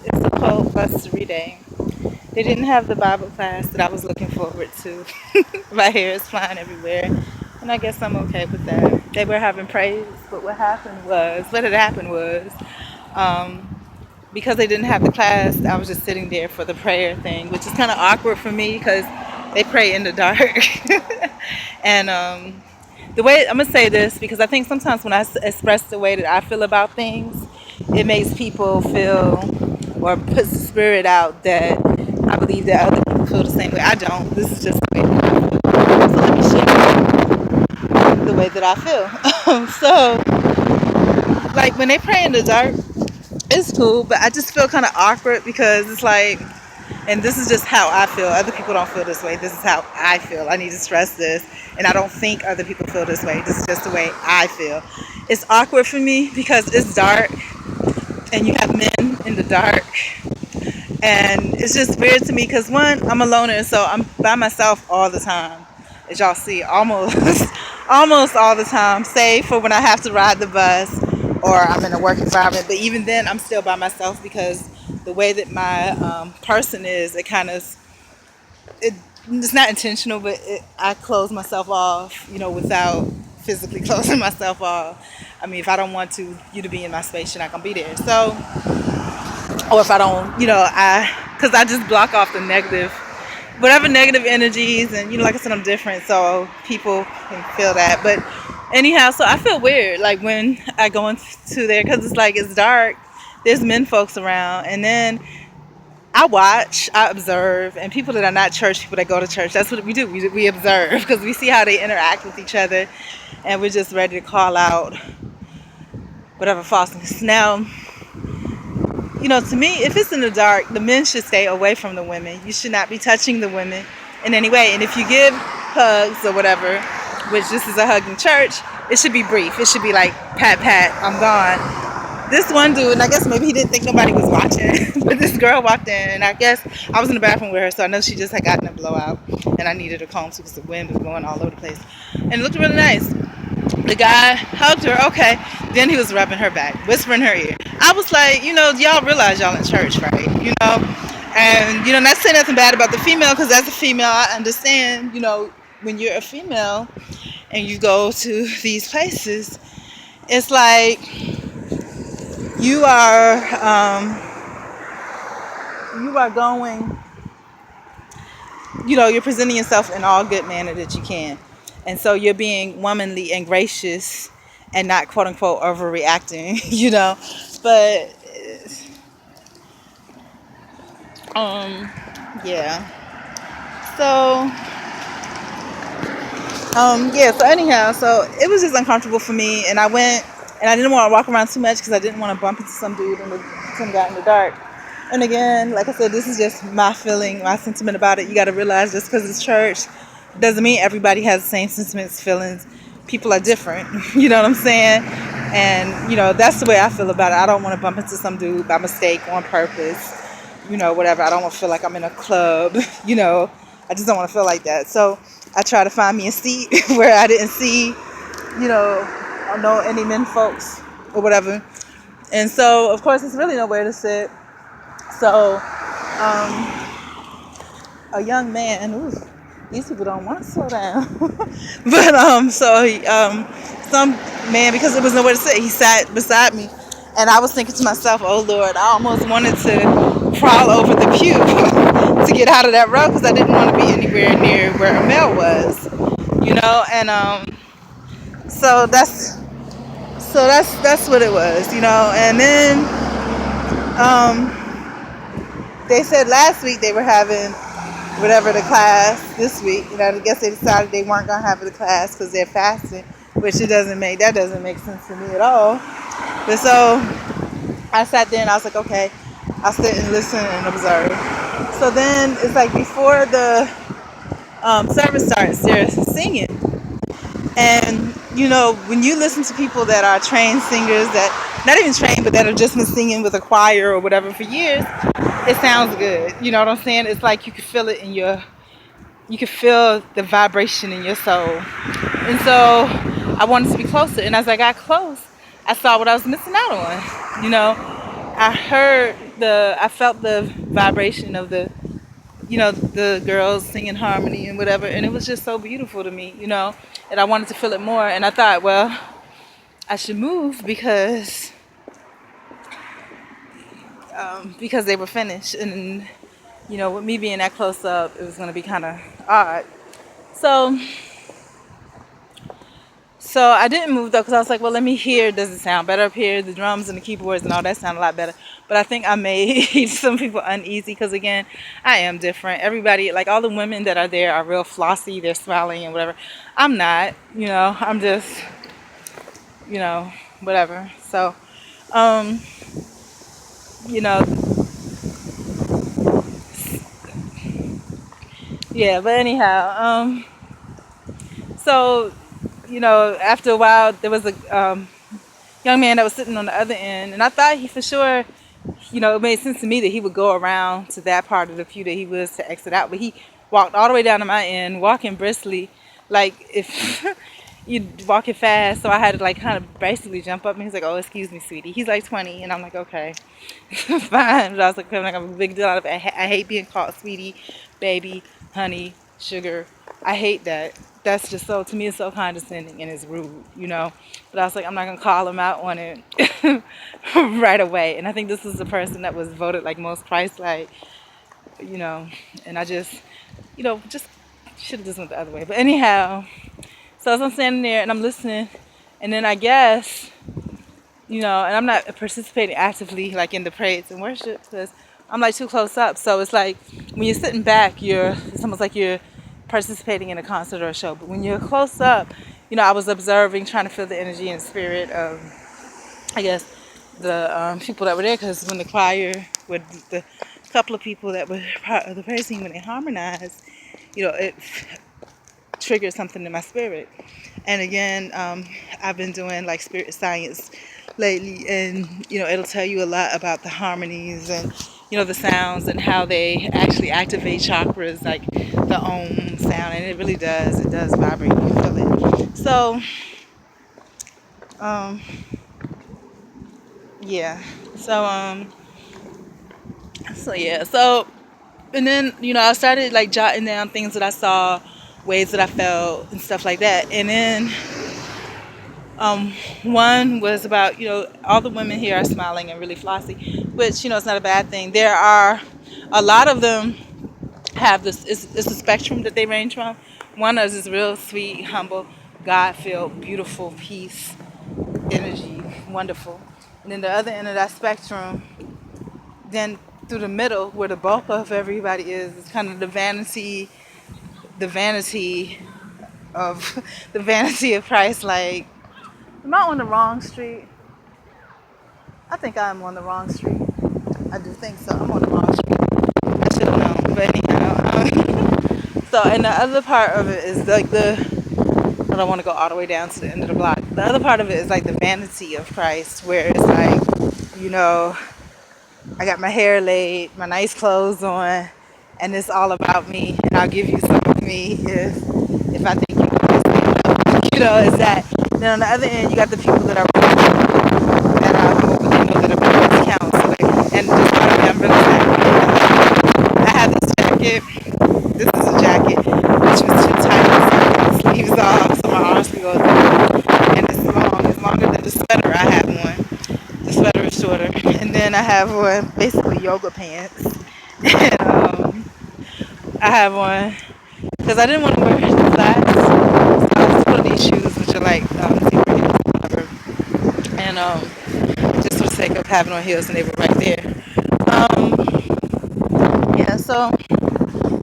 It's a cold, blustery day. They didn't have the Bible class that I was looking forward to. My hair is flying everywhere, and I guess I'm okay with that. They were having praise, but what had happened was, um, because they didn't have the class, I was just sitting there for the prayer thing, which is kind of awkward for me because they pray in the dark. And the way I'm gonna say this because I think sometimes when express the way that I feel about things, it makes people feel or puts the spirit out that I believe that other people feel the same way. I don't. This is just the way that I feel. So let me share the way that I feel. So, like when they pray in the dark, it's cool, but I just feel kind of awkward because it's like, and this is just how I feel. Other people don't feel this way. This is how I feel. I need to stress this. And I don't think other people feel this way. This is just the way I feel. It's awkward for me because it's dark and you have men in the dark. And it's just weird to me because one, I'm a loner, so I'm by myself all the time. As y'all see, almost almost all the time, save for when I have to ride the bus or I'm in a work environment. But even then, I'm still by myself because the way that my person is, it, it's not intentional, but I close myself off, without physically closing myself off. I mean, if I don't want you to be in my space, you're not gonna be there. So, or if I don't, because I just block off the negative, whatever negative energies, and like I said, I'm different, so people can feel that. But anyhow, so I feel weird, like when I go into there, because it's like it's dark. There's men folks around, and then I watch, I observe, and people that are not church people that go to church, that's what we do. We observe because we see how they interact with each other, and we're just ready to call out whatever falseness. Now, to me, if it's in the dark, the men should stay away from the women. You should not be touching the women in any way. And if you give hugs or whatever, which this is a hugging church, it should be brief. It should be like, pat, pat, I'm gone. This one dude, and I guess maybe he didn't think nobody was watching, but this girl walked in, and I guess I was in the bathroom with her, so I know she just had gotten a blowout, and I needed a comb too because the wind was blowing all over the place. And it looked really nice. The guy hugged her, okay. Then he was rubbing her back, whispering in her ear. I was like, y'all realize y'all in church, right? And, not saying nothing bad about the female, because as a female, I understand, when you're a female and you go to these places, it's like you are going, you're presenting yourself in all good manner that you can. And so you're being womanly and gracious and not quote unquote overreacting, But yeah. So so anyhow, so it was just uncomfortable for me, and I went and I didn't want to walk around too much because I didn't want to bump into some dude and some guy in the dark. And again, like I said, this is just my feeling, my sentiment about it. You got to realize just because it's church doesn't mean everybody has the same sentiments, feelings. People are different. You know what I'm saying? And, that's the way I feel about it. I don't want to bump into some dude by mistake, on purpose, whatever. I don't want to feel like I'm in a club, I just don't want to feel like that. So I try to find me a seat where I didn't see, I don't know any men folks or whatever. And so, of course, there's really nowhere to sit. So, a young man, ooh, these people don't want to slow down. But, some man, because there was nowhere to sit, he sat beside me. And I was thinking to myself, oh Lord, I almost wanted to crawl over the pew to get out of that row because I didn't want to be anywhere near where a male was, and so that's what it was, and then they said last week they were having whatever the class this week. I guess they decided they weren't gonna have the class because they're fasting, which doesn't make sense to me at all. But so I sat there and I was like, okay, I'll sit and listen and observe. So then it's like before the service starts, they're singing. And, when you listen to people that are trained singers, that not even trained, but that have just been singing with a choir or whatever for years, it sounds good. You know what I'm saying? It's like you can feel it you can feel the vibration in your soul. And so I wanted to be closer. And as I got close, I saw what I was missing out on. I heard I felt the vibration of the girls singing harmony and whatever, and it was just so beautiful to me, and I wanted to feel it more. And I thought, well, I should move because they were finished, and with me being that close up, it was going to be kind of odd. So So I didn't move though because I was like, well, let me hear. Does it sound better up here? The drums and the keyboards and all that sound a lot better. But I think I made some people uneasy because, again, I am different. Everybody, like all the women that are there, are real flossy. They're smiling and whatever. I'm not. I'm just, whatever. So, um, you know, yeah. But anyhow, so after a while, there was a young man that was sitting on the other end, and I thought he for sure, it made sense to me that he would go around to that part of the pew that he was to exit out, but he walked all the way down to my end, walking briskly, like if you walking fast. So I had to like kind of basically jump up, and he's like, "Oh, excuse me, sweetie." He's like 20, and I'm like, "Okay, fine." But I was like, I'm a big deal out of it. I hate being called sweetie, baby, honey, sugar. I hate that. That's just so, to me, it's so condescending and it's rude. But I was like, I'm not going to call him out on it right away. And I think this is the person that was voted like most Christ-like, and I just should have just went the other way. But anyhow, so as I'm standing there and I'm listening, and then I guess, and I'm not participating actively like in the praise and worship because I'm like too close up. So it's like when you're sitting back, it's almost like you're participating in a concert or a show. But when you're close up, I was observing, trying to feel the energy and spirit of, I guess, the people that were there. Because when the choir, with the couple of people that were part of the praise team, when they harmonized, it triggered something in my spirit. And again, I've been doing like spirit science lately, and it'll tell you a lot about the harmonies and the sounds and how they actually activate chakras, like the Om sound, and it really does. It does vibrate. You feel it. So, yeah. So yeah. So, and then I started like jotting down things that I saw, ways that I felt, and stuff like that. And then one was about, all the women here are smiling and really flossy, which, it's not a bad thing. There are a lot of them have this, it's a spectrum that they range from. One is this real sweet, humble, God-filled, beautiful, peace, energy, wonderful. And then the other end of that spectrum, then through the middle, where the bulk of everybody is kind of the vanity of the vanity of Christ. Like, am I on the wrong street? I think I'm on the wrong street. I do think so. I'm on the wrong street. I should have known. But anyhow, so, and the other part of it is like I don't want to go all the way down to the end of the block. The other part of it is like the vanity of Christ, where it's like, I got my hair laid, my nice clothes on, and it's all about me, and I'll give you some of me if I think you can stand up. It's that. Then on the other end, you got the people that are that are really counseling, and just part of me, I'm really sad. I have this jacket. This is a jacket which was too tight, so the sleeves off, so my arms can go through, and it's long. It's longer than the sweater I have on. The sweater is shorter, and then I have on basically yoga pants, and I have on because I didn't want to wear flats, so I was putting these shoes which are like zebra heels, whatever, and just for the sake of having on heels, and they were right there. Yeah, so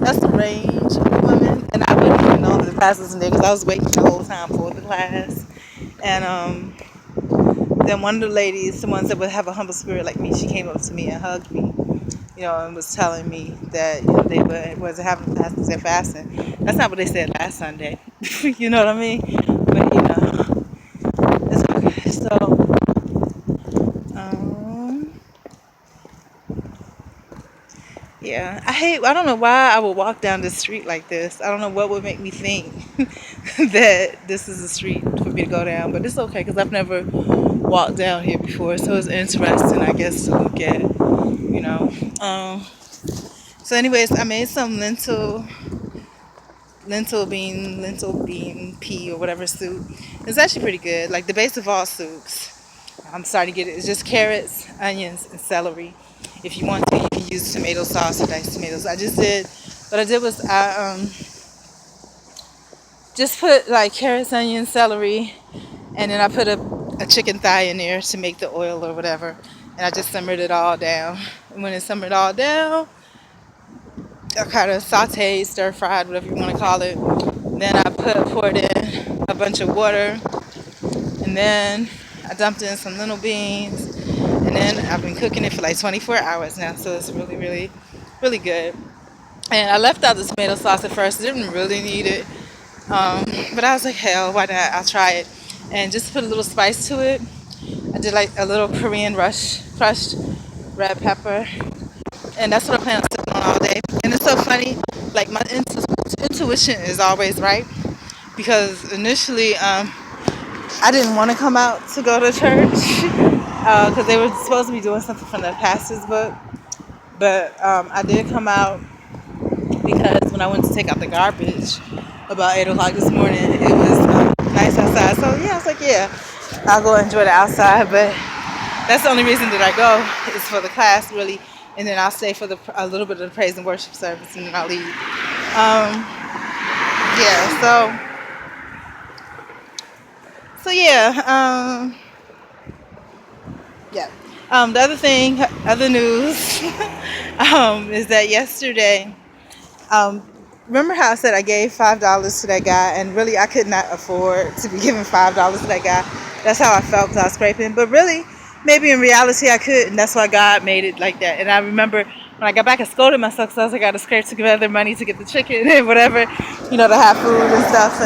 that's the range of the women, and I wouldn't even know that the class was in there because I was waiting the whole time for the class, and then one of the ladies, the ones that would have a humble spirit like me, she came up to me and hugged me, and was telling me that they wasn't having a fast because they're fasting. That's not what they said last Sunday. You know what I mean? But it's okay. So, yeah, I don't know why I would walk down this street like this. I don't know what would make me think that this is a street for me to go down, but it's okay because I've never walked down here before, so it's interesting, I guess, to look at. you know. So anyways, I made some lentil bean pea or whatever soup. It's actually pretty good. Like the base of all soups. I'm starting to get it. It's just carrots, onions, and celery. If you want to, you can use tomato sauce or diced tomatoes. What I did was I just put like carrots, onions, celery, and then I put a chicken thigh in there to make the oil or whatever. And I just simmered it all down. And when it simmered all down, I kind of sauteed, stir fried, whatever you want to call it. Then I poured in a bunch of water, and then I dumped in some lentil beans, and then I've been cooking it for like 24 hours now, so it's really, really, really good. And I left out the tomato sauce at first. I didn't really need it, but I was like, hell, why not? I'll try it. And just put a little spice to it. I did like a little Korean crushed red pepper, and that's what I plan on sipping on all day. And it's so funny, like my intuition is always right, because initially I didn't want to come out to go to church because they were supposed to be doing something from the pastor's book, but I did come out because when I went to take out the garbage about 8 o'clock this morning, it was nice outside. So yeah, I was like, yeah, I'll go enjoy the outside, but that's the only reason that I go is for the class, really, and then I'll stay for a little bit of the praise and worship service, and then I'll leave. Yeah, so yeah, yeah. The other news, is that yesterday, remember how I said I gave $5 to that guy, and really I could not afford to be giving $5 to that guy. That's how I felt because I was scraping, but really, maybe in reality I could, and that's why God made it like that. And I remember when I got back, I scolded myself because I was like, I got to scrape together money to get the chicken and whatever, to have food and stuff.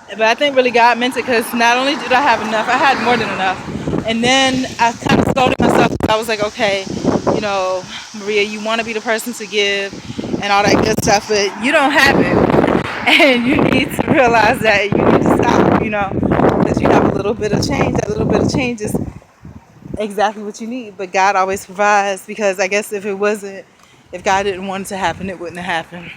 But I think really God meant it, because not only did I have enough, I had more than enough. And then I kind of scolded myself. I was like, okay, Maria, you want to be the person to give and all that good stuff, but you don't have it. And you need to realize that you need to stop, because you have a little bit of change. That little bit of change is exactly what you need. But God always provides, because I guess if God didn't want it to happen, it wouldn't have happened.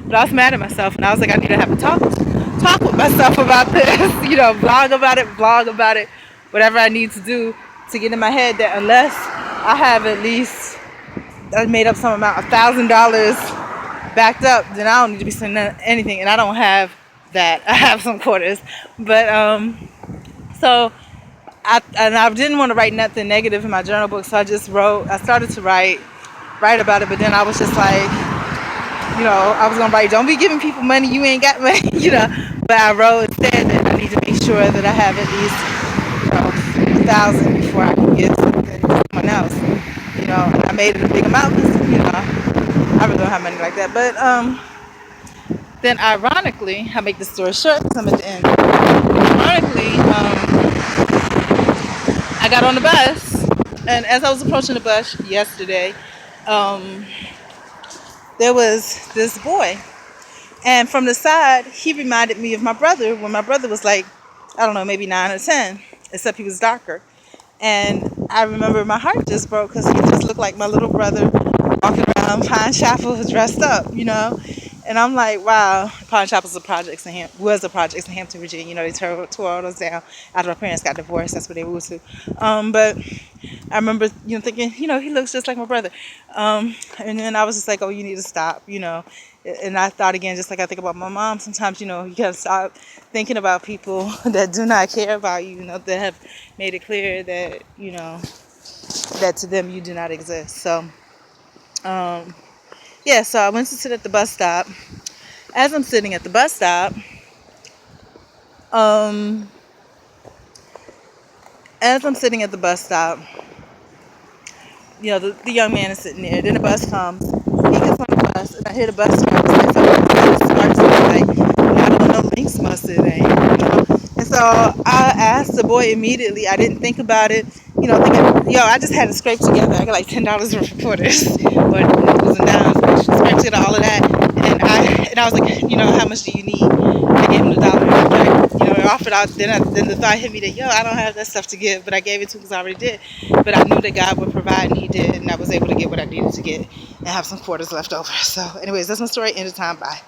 But I was mad at myself, and I was like, I need to have a talk with myself about this, blog about it, whatever I need to do to get in my head that unless I have at least made up some amount of $1,000 backed up, then I don't need to be spending anything, and I don't have that. I have some quarters, but so I didn't want to write nothing negative in my journal book, so I started to write about it, but then I was just like, I was gonna write, don't be giving people money you ain't got money, but I wrote instead that I need to make sure that I have at least 1,000 before I can give something to someone else, and I made it a big amount because I really don't have money like that. But then ironically, I make the story short because I'm at the end. Ironically, I got on the bus, and as I was approaching the bus yesterday, there was this boy, and from the side, he reminded me of my brother when my brother was like, I don't know, maybe 9 or 10, except he was darker. And I remember my heart just broke because he just looked like my little brother walking around Pine Chapel dressed up, And I'm like, wow, Pine Chapel was a project in Hampton, Virginia. They tore all those down after my parents got divorced. That's where they moved to. But I remember, thinking, he looks just like my brother. And then I was just like, oh, you need to stop, And I thought again, just like I think about my mom, sometimes, you gotta stop thinking about people that do not care about you, that have made it clear that, that to them you do not exist. So, yeah, so I went to sit at the bus stop. As I'm sitting at the bus stop, the young man is sitting there. Then the bus comes. He gets on the bus, and I hear the bus driver say something like, I don't know, Link's busted, And so I asked the boy immediately. I didn't think about it, thinking, I just had to scrape together. I got like $10 worth of quarters, or nickels and dimes, scrape together all of that. And I was like, how much do you need? I gave him the dollar. offered out. Then the thought hit me that, yo, I don't have that stuff to give, but I gave it to him because I already did. But I knew that God would provide, and He did, and I was able to get what I needed to get and have some quarters left over. So, anyways, that's my story. End of time. Bye.